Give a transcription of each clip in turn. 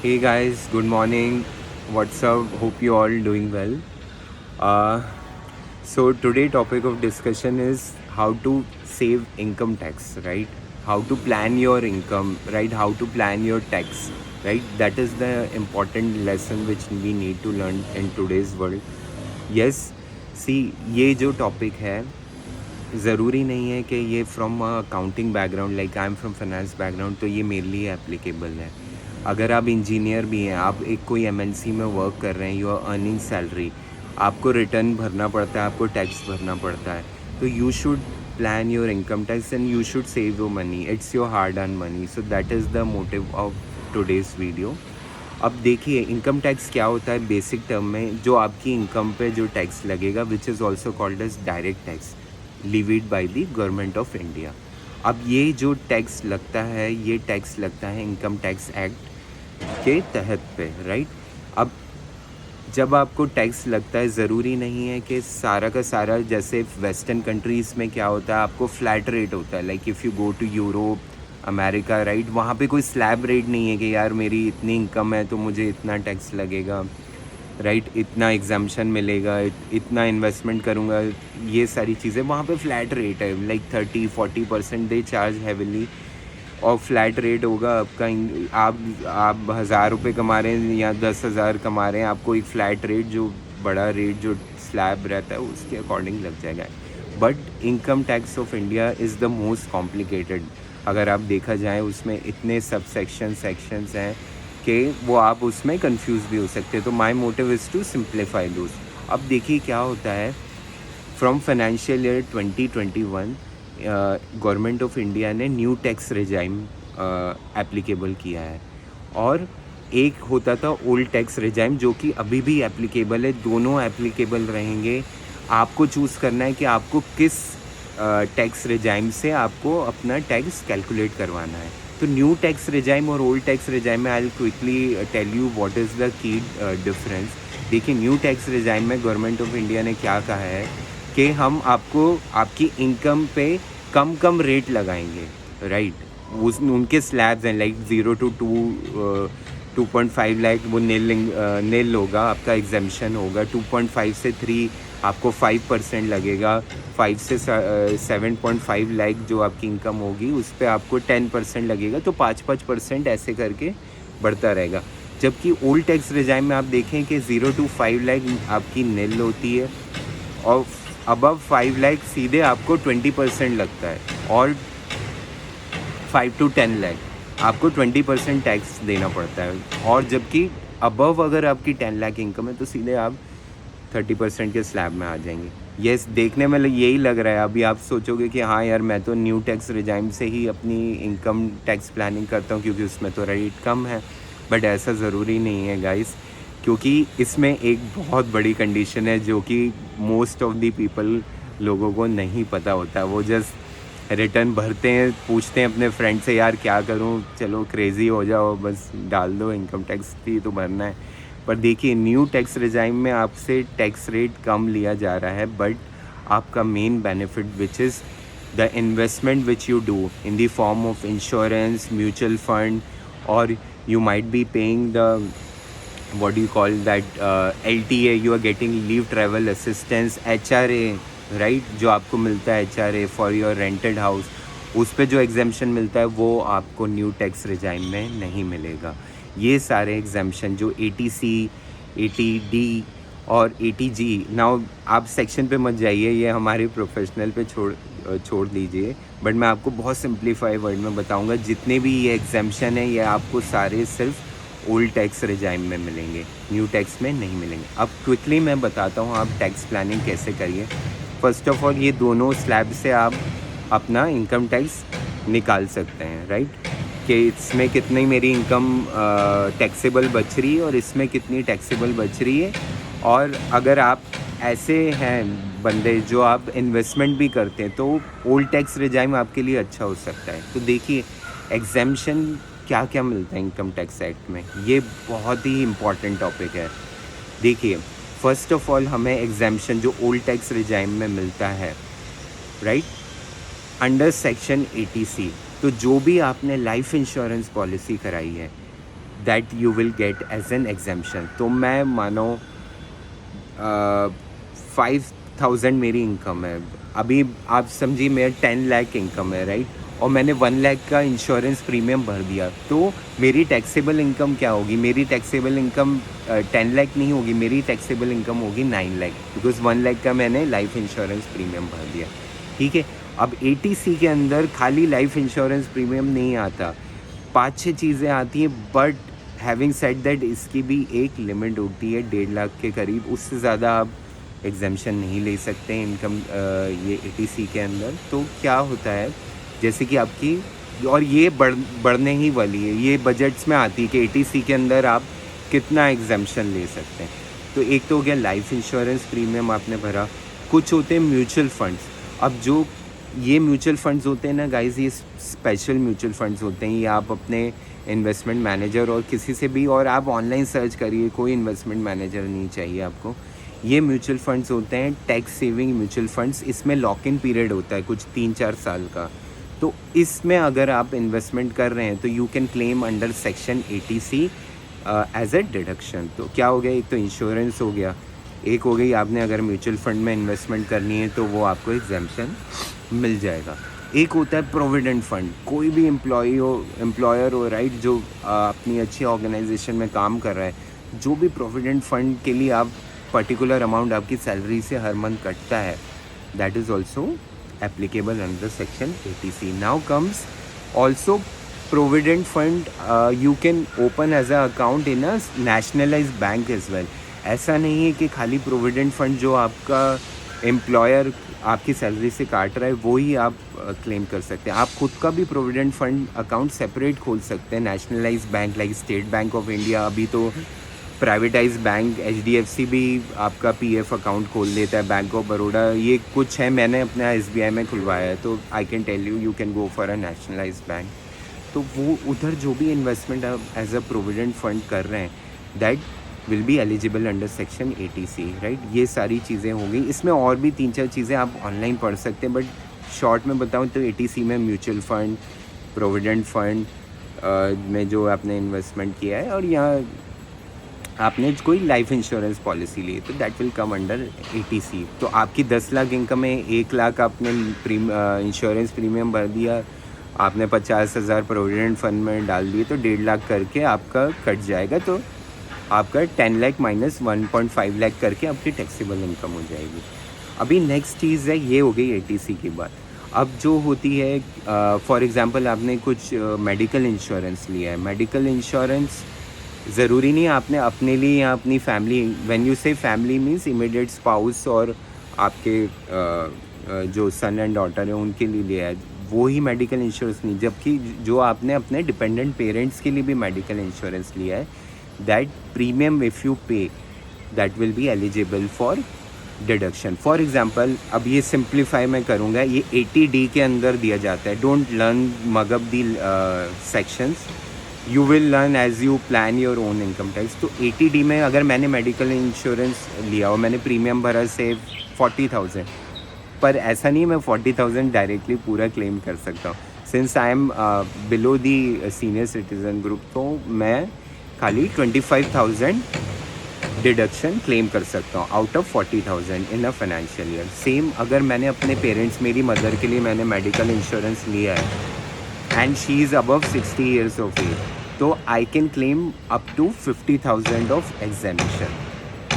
Hey guys, good morning. What's up? Hope you all doing well. Uh, so today topic of discussion is how to save income tax, right? How to plan your income, right? How to plan your tax, right? That is the important lesson which we need to learn in today's world. Yes, see ये जो topic है ज़रूरी नहीं है कि ये from accounting background like I am from finance background तो ये मेरे लिए एप्लीकेबल है। अगर आप इंजीनियर भी हैं, आप एक कोई एमएनसी में वर्क कर रहे हैं, यू आर अर्निंग सैलरी, आपको रिटर्न भरना पड़ता है, आपको टैक्स भरना पड़ता है, तो you should plan your income tax and you should save your money. It's your hard earn money, so that is the motive of today's video. अब देखिए इनकम टैक्स क्या होता है बेसिक टर्म में, जो आपकी इनकम पे जो टैक्स लगेगा which is also called as direct tax levied by the government of India. अब ये जो टैक्स लगता है, ये टैक्स लगता है इनकम टैक्स एक्ट के तहत पे, राइट। अब जब आपको टैक्स लगता है, ज़रूरी नहीं है कि सारा का सारा, जैसे वेस्टर्न कंट्रीज़ में क्या होता है, आपको फ्लैट रेट होता है। Like if you go to Europe, America, right, वहाँ पे कोई स्लैब रेट नहीं है कि यार मेरी इतनी इनकम है तो मुझे इतना टैक्स लगेगा, राइट, इतना एग्जाम्शन मिलेगा, इतना इन्वेस्टमेंट करूँगा, ये सारी चीज़ें वहाँ पे फ्लैट रेट है। लाइक 30-40% दे चार्ज हैविली, और फ्लैट रेट होगा आपका। आप 1,000 रुपये कमा रहे हैं या 10,000 कमा रहे हैं, आपको एक फ्लैट रेट, जो बड़ा रेट जो स्लैब रहता है उसके अकॉर्डिंग लग जाएगा। But income tax of India is the most complicated. अगर आप देखा जाए उसमें इतने सब सेक्शंस हैं कि वो आप उसमें कंफ्यूज भी हो सकते हैं। तो my motive is to simplify those. अब देखिए क्या होता है, from financial year 2021 government of India ने न्यू टैक्स रेजाइम एप्लीकेबल किया है, और एक होता था ओल्ड टैक्स रेजाइम जो कि अभी भी एप्लीकेबल है। दोनों एप्लीकेबल रहेंगे। आपको चूज़ करना है कि आपको किस टैक्स रेजाइम से आपको अपना टैक्स कैलकुलेट करवाना है। तो न्यू टैक्स रेजाइम और ओल्ड टैक्स रेजाइम में I will quickly tell you what is the key difference. देखिए न्यू टैक्स रेजाइम में गवर्नमेंट ऑफ इंडिया ने क्या कहा है कि हम आपको आपकी इनकम पे कम रेट लगाएंगे, राइट। उस उनके स्लैब्स हैं, लाइक 0 to 2.5 लाख वो नील होगा, आपका एग्जेम्पशन होगा। 2.5 से 3 आपको 5% लगेगा। 5 से 7.5 लाख जो आपकी इनकम होगी उस पर आपको 10% लगेगा। तो 5% ऐसे करके बढ़ता रहेगा। जबकि ओल्ड टैक्स रेजाइम में आप देखें कि 0 to 5 लाख आपकी नील होती है, और अबव 5 लाख सीधे आपको 20% लगता है, और 5 to 10 लाख आपको 20% टैक्स देना पड़ता है। और जबकि अबव अगर आपकी 10 लाख इनकम है तो सीधे आप 30% के स्लैब में आ जाएंगे। यस, देखने में यही लग रहा है। अभी आप सोचोगे कि हाँ यार मैं तो न्यू टैक्स रेजाइम से ही अपनी इनकम टैक्स प्लानिंग करता हूँ क्योंकि उसमें तो रेट कम है। बट ऐसा ज़रूरी नहीं है गाइस, क्योंकि इसमें एक बहुत बड़ी कंडीशन है जो कि मोस्ट ऑफ दी पीपल लोगों को नहीं पता होता। वो जस्ट रिटर्न भरते हैं, पूछते हैं अपने फ्रेंड से यार क्या करूं, चलो क्रेज़ी हो जाओ, बस डाल दो, इनकम टैक्स भी तो भरना है। पर देखिए न्यू टैक्स रेजाइम में आपसे टैक्स रेट कम लिया जा रहा है, बट आपका main benefit which is the investment which you do in the form of insurance, mutual fund, और you might be paying the what do you call that LTA, you are getting leave travel assistance, HRA, right, जो आपको मिलता है HRA for your rented house, उस पे जो exemption मिलता है वो आपको न्यू टैक्स रेजाइम में नहीं मिलेगा। ये सारे एग्जेम्पशन जो ATC, ATD और ATG, नाउ आप सेक्शन पे मत जाइए, ये हमारे प्रोफेशनल पे छोड़ दीजिए, बट मैं आपको बहुत सिंप्लीफाई वर्ड में बताऊंगा। जितने भी ये एग्जेम्पशन है ये आपको सारे सिर्फ ओल्ड टैक्स रेजाइम में मिलेंगे, न्यू टैक्स में नहीं मिलेंगे। अब क्विकली मैं बताता हूँ आप टैक्स प्लानिंग कैसे करिए। फर्स्ट ऑफ ऑल ये दोनों स्लैब से आप अपना इनकम टैक्स निकाल सकते हैं, राइट, कि इसमें कितनी मेरी इनकम टैक्सेबल बच रही है और इसमें कितनी टैक्सेबल बच रही है। और अगर आप ऐसे हैं बंदे जो आप इन्वेस्टमेंट भी करते हैं तो ओल्ड टैक्स रेजाइम आपके लिए अच्छा हो सकता है। तो देखिए एग्जेम्पशन क्या क्या मिलता है इनकम टैक्स एक्ट में, ये बहुत ही इम्पॉर्टेंट टॉपिक है। देखिए फर्स्ट ऑफ ऑल हमें एग्जेम्पशन जो ओल्ड टैक्स रेजाइम में मिलता है, राइट, अंडर सेक्शन 80C, तो जो भी आपने लाइफ इंश्योरेंस पॉलिसी कराई है that you will get as an exemption. तो मैं मानो 5,000 मेरी इनकम है, अभी आप समझिए मेरा 10 लाख इनकम है, राइट, और मैंने 1 लाख का इंश्योरेंस प्रीमियम भर दिया, तो मेरी टैक्सेबल इनकम क्या होगी? मेरी टैक्सेबल इनकम 10 लाख नहीं होगी, मेरी टैक्सेबल इनकम होगी 9 लाख, बिकॉज 1 लाख का मैंने लाइफ इंश्योरेंस प्रीमियम भर दिया। ठीक है, अब ATC के अंदर खाली लाइफ इंश्योरेंस प्रीमियम नहीं आता, 5-6 चीज़ें आती हैं, बट हैविंग सेड दैट इसकी भी एक लिमिट होती है 1.5 लाख के करीब, उससे ज़्यादा आप एग्जाम्पशन नहीं ले सकते इनकम ये ATC के अंदर। तो क्या होता है, जैसे कि आपकी, और ये बढ़ने ही वाली है, ये बजट्स में आती है कि ATC के अंदर आप कितना एग्जाम्पशन ले सकते हैं। तो एक तो हो गया लाइफ इंश्योरेंस प्रीमियम आपने भरा, कुछ होते हैं म्यूचुअल फंड्स। अब जो ये म्यूचुअल फंड्स होते हैं ना गाइस, ये स्पेशल म्यूचुअल फंड्स होते हैं, ये आप अपने इन्वेस्टमेंट मैनेजर और किसी से भी, और आप ऑनलाइन सर्च करिए, कोई इन्वेस्टमेंट मैनेजर नहीं चाहिए आपको। ये म्यूचुअल फंड्स होते हैं टैक्स सेविंग म्यूचुअल फंड्स, इसमें लॉक इन पीरियड होता है कुछ 3-4 साल का। तो इसमें अगर आप इन्वेस्टमेंट कर रहे हैं तो you can claim under section 80C as a deduction. तो क्या हो गया, एक तो इंश्योरेंस हो गया, एक हो गई आपने अगर म्यूचुअल फंड में इन्वेस्टमेंट करनी है तो वो आपको एग्जाम्पशन मिल जाएगा। एक होता है प्रोविडेंट फंड, कोई भी एम्प्लॉयर हो राइट, जो अपनी अच्छी ऑर्गेनाइजेशन में काम कर रहा है, जो भी प्रोविडेंट फंड के लिए आप पर्टिकुलर अमाउंट आपकी सैलरी से हर मंथ कटता है, that is also applicable under section 80C. Now comes also provident fund, you can open as a account in a nationalized bank as well. ऐसा नहीं है कि खाली प्रोविडेंट फंड जो आपका एम्प्लॉयर आपकी सैलरी से काट रहा है वो ही आप क्लेम कर सकते हैं। आप खुद का भी प्रोविडेंट फंड अकाउंट सेपरेट खोल सकते हैं, nationalised bank like state bank of India, अभी तो प्राइवेटाइज बैंक HDFC भी आपका PF अकाउंट खोल देता है, बैंक ऑफ बड़ौदा, ये कुछ है, मैंने अपना SBI में खुलवाया है, तो I can tell you can go for a nationalise bank. तो वो उधर जो भी इन्वेस्टमेंट आप एज अ प्रोविडेंट फंड कर रहे हैं, that will be eligible under section 80C, right. ये सारी चीज़ें हो गई, इसमें और भी 3-4 चीज़ें आप ऑनलाइन पढ़ सकते हैं, बट शॉर्ट में बताऊँ तो 80C में म्यूचुअल फंड, प्रोविडेंट फंड में जो आपने इन्वेस्टमेंट किया है, और यहाँ आपने कोई लाइफ इंश्योरेंस पॉलिसी ली तो that will come under 80C। तो आपकी 10 लाख इनकम है, 1 लाख आपने इंश्योरेंस प्रीमियम भर दिया, आपने 50,000 प्रोविडेंट फंड में डाल दिए, तो 1.5 लाख करके आपका कट जाएगा, तो आपका 10 लाख माइनस 1.5 लाख करके आपकी टैक्सेबल इनकम हो जाएगी। अभी नेक्स्ट चीज़ है, ये हो गई 80C की बात। अब जो होती है फॉर एग्ज़ाम्पल आपने कुछ मेडिकल इंश्योरेंस लिया है, मेडिकल इंश्योरेंस ज़रूरी नहीं आपने अपने लिए या अपनी फैमिली, व्हेन यू से फैमिली मीन्स इमीडिएट स्पाउस और आपके जो सन एंड डॉटर है उनके लिए लिया है, वो ही मेडिकल इंश्योरेंस नहीं, जबकि जो आपने अपने डिपेंडेंट पेरेंट्स के लिए भी मेडिकल इंश्योरेंस लिया है, दैट प्रीमियम इफ़ यू पे that will be eligible for deduction. For example अब ये सिंप्लीफाई मैं करूँगा, ये 80D के अंदर दिया जाता है, don't learn mug up the sections, you will learn as you plan your own income tax. तो 80D में अगर मैंने मेडिकल इंश्योरेंस लिया और मैंने प्रीमियम भरा से 40,000, पर ऐसा नहीं मैं 40,000 डायरेक्टली पूरा क्लेम कर सकता हूँ, since I am below the senior citizen group, तो मैं खाली 25,000 डिडक्शन क्लेम कर सकता हूँ out of 40,000 in a financial year. Same अगर मैंने अपने पेरेंट्स, मेरी मदर के लिए मैंने मेडिकल इंश्योरेंस लिया है and she is above 60 years of age, तो I can claim up to 50,000 of exemption,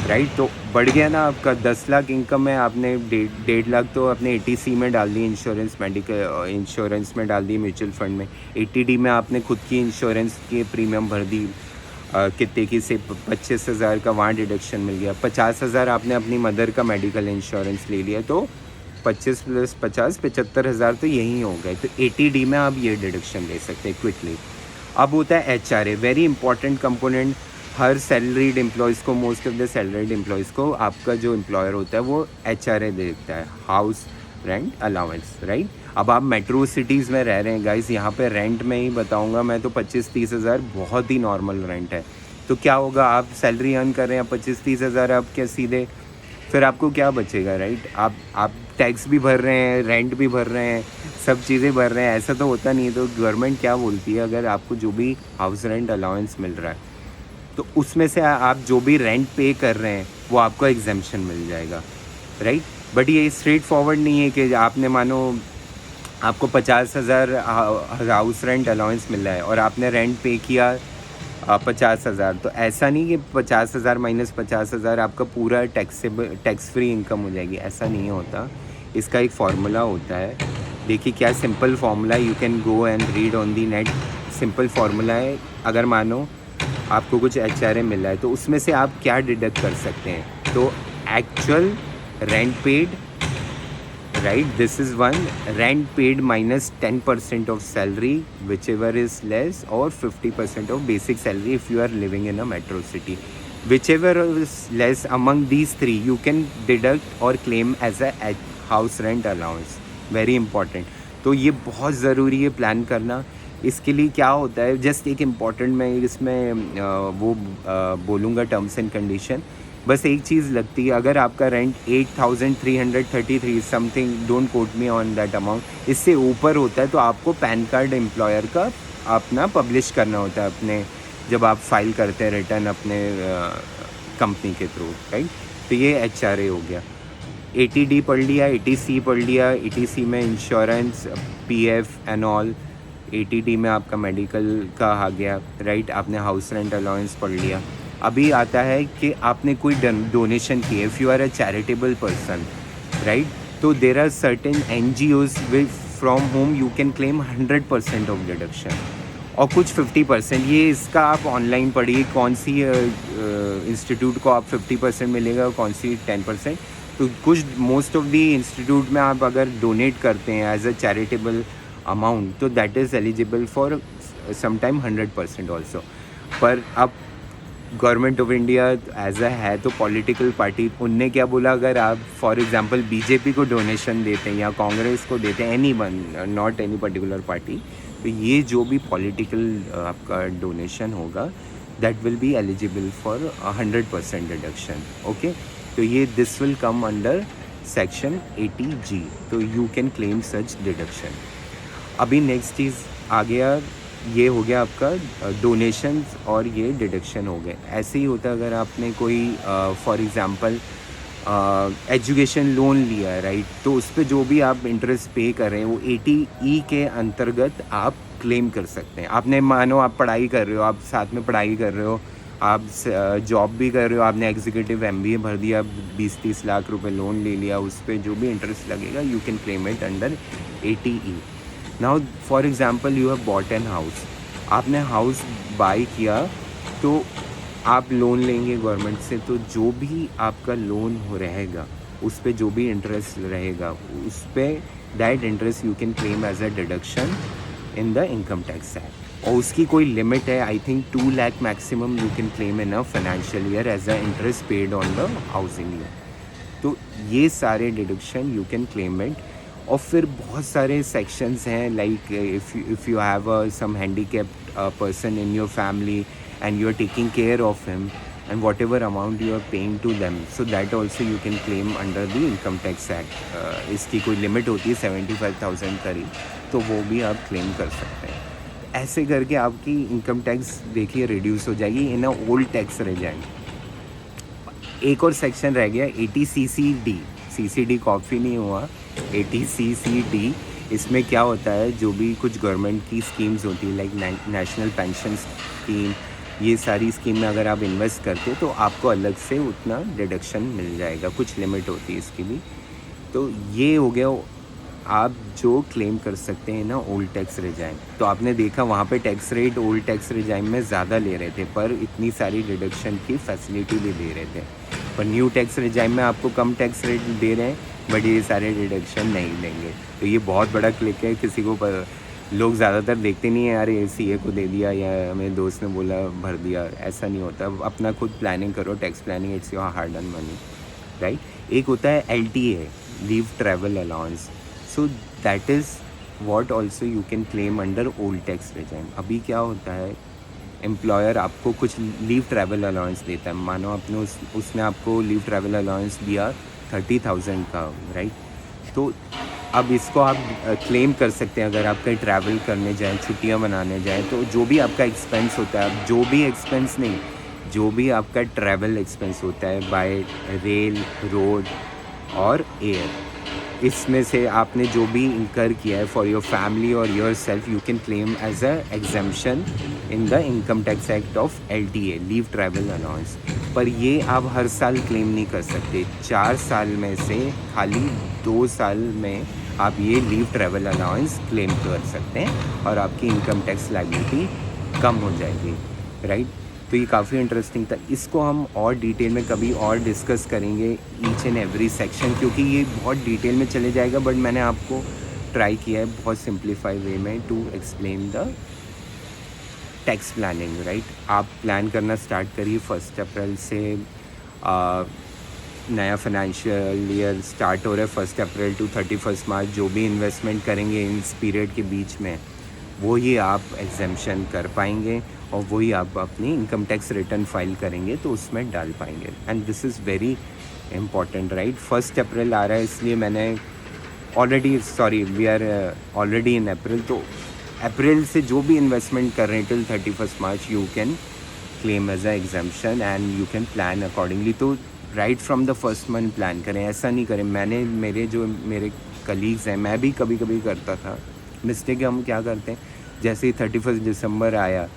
right. तो बढ़ गया ना आपका 10 लाख इनकम है, आपने 1.5 लाख तो अपने 80C में डाल दी, इंश्योरेंस मेडिकल इंश्योरेंस में डाल दी, म्यूचुअल फंड में। 80D में आपने खुद की इंश्योरेंस की प्रीमियम भर दी, कितने की से 25,000 का वहाँ डिडक्शन मिल गया, 50,000 आपने अपनी मदर का मेडिकल इंश्योरेंस ले लिया, तो 25 + 50 75,000 तो यही हो गए। तो 80D में आप ये डिडक्शन ले सकते हैं क्विकली। अब होता है HRA, वेरी इंपॉर्टेंट कंपोनेंट, हर सैलरीड एम्प्लॉयज़ को, most of the salaried employees को आपका जो एम्प्लॉयर होता है वो HRA देखता है, हाउस रेंट अलाउंस, राइट। अब आप मेट्रो सिटीज़ में रह रहे हैं गाइस, यहाँ पे रेंट में ही बताऊँगा मैं, तो 25-30 हज़ार बहुत ही नॉर्मल रेंट है। तो क्या होगा, आप सैलरी अर्न कर रहे हैं 25-30 हज़ार, आप क्या सीधे फिर आपको क्या बचेगा, राइट? आप टैक्स भी भर रहे हैं, रेंट भी भर रहे हैं, सब चीज़ें भर रहे हैं, ऐसा तो होता नहीं है। तो गवर्नमेंट क्या बोलती है, अगर आपको जो भी हाउस रेंट अलाउंस मिल रहा है तो उसमें से आप जो भी रेंट पे कर रहे हैं वो आपको एग्जेम्पशन मिल जाएगा, राइट? बट ये स्ट्रेट फॉरवर्ड नहीं है कि आपने मानो आपको 50,000 हाउस रेंट अलाउंस मिल रहा है और आपने रेंट पे किया 50,000, तो ऐसा नहीं कि 50,000 माइनस 50,000 आपका पूरा टैक्स फ्री इनकम हो जाएगी, ऐसा नहीं होता। इसका एक फार्मूला होता है। देखिए क्या simple formula, you can go and read on the net. Simple formula है, अगर मानो आपको कुछ HRA मिल रहा है तो उसमें से आप क्या डिडक्ट कर सकते हैं, तो actual rent paid, right, this is one, rent paid minus 10% of salary whichever is less, or 50% of basic salary if you are living in a metro city. Whichever is less among these three you can deduct or claim as a house rent allowance. Very important. तो ये बहुत ज़रूरी है plan करना। इसके लिए क्या होता है, जस्ट एक इम्पॉर्टेंट मैं इसमें वो बोलूँगा टर्म्स एंड कंडीशन। बस एक चीज़ लगती है, अगर आपका rent 8,333 something, don't quote me on that amount, इससे ऊपर होता है तो आपको पैन कार्ड एम्प्लॉयर का अपना पब्लिश करना होता है अपने, जब आप फाइल करते हैं रिटर्न अपने कंपनी के थ्रू, राइट? तो ये HRA हो गया। ATD पढ़ लिया, ATC पढ़ लिया। ATC में insurance, PF and all. ATD में आपका मेडिकल का आ गया, राइट? आपने हाउस रेंट अलाउंस पढ़ लिया। अभी आता है कि आपने कोई डोनेशन की है, if you are a charitable person, right? तो there are certain NGOs from home you can claim 100% of deduction, और कुछ 50%। ये इसका आप ऑनलाइन पढ़िए कौन सी इंस्टीट्यूट को आप 50% मिलेगा और कौन सी 10%। तो कुछ मोस्ट ऑफ दी इंस्टीट्यूट में आप अगर डोनेट करते हैं एज अ चैरिटेबल अमाउंट तो that is eligible for sometime 100% also. पर अब government of India as a है तो पॉलिटिकल पार्टी, उनने क्या बोला, अगर आप फॉर एग्जांपल BJP को डोनेशन देते हैं या कांग्रेस को देते हैं, any one, not any particular party, तो ये जो भी पॉलिटिकल आपका डोनेशन होगा that will be eligible for 100% deduction, okay? तो ये this will come under section 80G, तो you can claim such deduction. अभी नेक्स्ट चीज़ आ गया, ये हो गया आपका डोनेशंस और ये डिडक्शन हो गए। ऐसे ही होता है अगर आपने कोई फॉर एग्जांपल एजुकेशन लोन लिया है, राइट? तो उस पर जो भी आप इंटरेस्ट पे कर रहे हैं वो 80E के अंतर्गत आप क्लेम कर सकते हैं। आपने मानो आप पढ़ाई कर रहे हो, आप साथ में पढ़ाई कर रहे हो, आप जॉब भी कर रहे हो, आपने एग्जीक्यूटिव MBA भर दिया, 20-30 लाख रुपए लोन ले लिया, उस पर जो भी इंटरेस्ट लगेगा you can claim it under 80E। Now for example you have bought N house, आपने हाउस बाय किया तो आप लोन लेंगे गवर्नमेंट से, तो जो भी आपका लोन हो रहेगा उस पे जो भी इंटरेस्ट रहेगा उस पे that interest you can claim as a deduction in the income tax act. और उसकी कोई लिमिट है, I think 2 lakh maximum you can claim in a financial year as a interest paid on the housing loan. तो ये सारे deduction you can claim it. और फिर बहुत सारे सेक्शंस हैं, like if you have some handicapped person in your family and you are taking care of him, and whatever amount you are paying to them, so that also you can claim under the income tax act। इसकी कोई limit होती है 75,000 करीब, तो वो भी आप claim कर सकते हैं। ऐसे करके आपकी इनकम टैक्स देखिए रिड्यूस हो जाएगी इन अ ओल्ड टैक्स रेजिम। एक और सेक्शन रह गया 80CCD, CCD कॉपी नहीं हुआ, 80CCD। इसमें क्या होता है, जो भी कुछ गवर्नमेंट की स्कीम्स होती है लाइक नेशनल पेंशन स्कीम, ये सारी स्कीम में अगर आप इन्वेस्ट करते हो तो आपको अलग से उतना डिडक्शन मिल जाएगा, कुछ लिमिट होती है इसकी भी। तो ये हो गया आप जो क्लेम कर सकते हैं ना ओल्ड टैक्स रेजिम। तो आपने देखा वहाँ पे tax rate old tax regime में ज़्यादा ले रहे थे, पर इतनी सारी डिडक्शन की फैसिलिटी भी दे रहे थे। पर न्यू टैक्स रेजिम में आपको कम टैक्स रेट दे रहे हैं बट ये सारे डिडक्शन नहीं देंगे। तो ये बहुत बड़ा क्लिक है, किसी को लोग ज़्यादातर देखते नहीं है, यार ये CA को दे दिया या मेरे दोस्त ने बोला भर दिया, ऐसा नहीं होता। अपना खुद प्लानिंग करो, tax planning, it's your hard earn money, right? एक होता है LTA, leave travel allowance, so that is what also you can claim under old tax regime. अभी क्या होता है, एम्प्लॉयर आपको कुछ लीव ट्रैवल अलाउंस देता है, मानो आपने उसने आपको लीव ट्रैवल अलाउंस दिया 30,000 का, राइट। तो अब इसको आप क्लेम कर सकते हैं अगर आप कहीं ट्रैवल करने जाएं, छुट्टियां मनाने जाएं, तो जो भी आपका एक्सपेंस होता है, जो भी एक्सपेंस नहीं, जो भी आपका ट्रैवल एक्सपेंस होता है बाय रेल, रोड और एयर, इसमें से आपने जो भी इंकर किया है फॉर योर फैमिली और yourself, you can claim as a exemption in the income tax act of LTA, leave travel allowance. पर ये आप हर साल क्लेम नहीं कर सकते। 4 साल में से खाली 2 साल में आप ये लीव ट्रैवल अलाउंस क्लेम कर सकते हैं और आपकी इनकम टैक्स लायबिलिटी कम हो जाएगी, राइट। तो ये काफ़ी इंटरेस्टिंग था। इसको हम और डिटेल में कभी और डिस्कस करेंगे, ईच एंड एवरी सेक्शन, क्योंकि ये बहुत डिटेल में चले जाएगा। बट मैंने आपको ट्राई किया है बहुत सिंप्लीफाई वे में to explain the tax planning, right. आप प्लान करना स्टार्ट करिए 1 अप्रैल से। नया फाइनेंशियल ईयर स्टार्ट हो रहा है 1 अप्रैल टू 31 मार्च। जो भी इन्वेस्टमेंट करेंगे इस पीरियड के बीच में, वही आप एग्जेम्पशन कर पाएंगे और वही आप अपनी इनकम टैक्स रिटर्न फाइल करेंगे तो उसमें डाल पाएंगे। And this is very important, right. 1 April आ रहा है, इसलिए मैंने we are already in April, तो अप्रैल से जो भी इन्वेस्टमेंट कर रहे हैं till 31 March you can claim as a exemption and you can plan accordingly. तो right from the first month plan करें, ऐसा नहीं करें। मेरे कलीग्स हैं, मैं भी कभी कभी करता था मिस्टेक। हम क्या करते हैं, जैसे ही 31 दिसंबर आया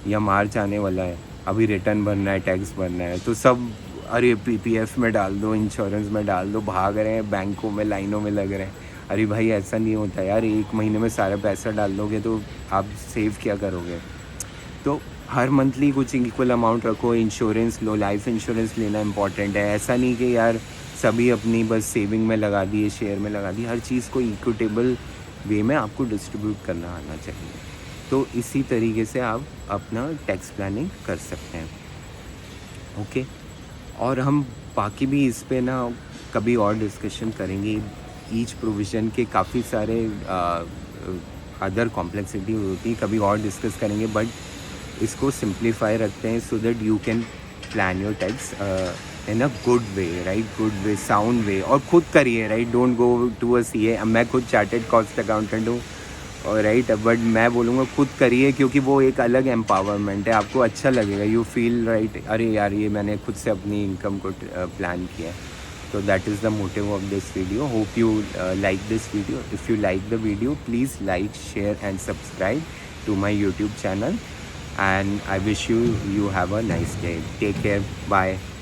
या मार्च आने वाला है, अभी रिटर्न भरना है, टैक्स भरना है, तो सब अरे PPF में डाल दो, इंश्योरेंस में डाल दो, भाग रहे हैं बैंकों में, लाइनों में लग रहे हैं। अरे भाई ऐसा नहीं होता यार, 1 महीने में सारा पैसा डाल दोगे तो आप सेव क्या करोगे। तो हर मंथली कुछ इक्वल अमाउंट रखो, इंश्योरेंस लो, लाइफ इंश्योरेंस लेना इंपॉर्टेंट है। ऐसा नहीं कि यार सभी अपनी बस सेविंग में लगा दिए, शेयर में लगा दिए। हर चीज़ को इक्विटेबल वे में आपको डिस्ट्रीब्यूट करना आना चाहिए। तो इसी तरीके से आप अपना टैक्स प्लानिंग कर सकते हैं, ओके। और हम बाकी भी इस पे ना कभी और डिस्कशन करेंगे। ईच प्रोविज़न के काफ़ी सारे अदर कॉम्प्लेक्सिटी होती है, कभी और डिस्कस करेंगे। बट इसको सिंप्लीफाई रखते हैं so that you can plan your tax in a good way, right, good way, sound way. और खुद करिए, right, don't go to a CA। मैं खुद चार्टेड कॉस्ट अकाउंटेंट हूँ, और राइट, बट मैं बोलूँगा खुद करिए, क्योंकि वो एक अलग एम्पावरमेंट है। आपको अच्छा लगेगा, यू फील राइट, अरे यार ये मैंने खुद से अपनी इनकम को प्लान किया है। So that is the motive of this video. Hope you like this video. If you like the video, please like, share and subscribe to my YouTube channel. And I wish you have a nice day. Take care. Bye.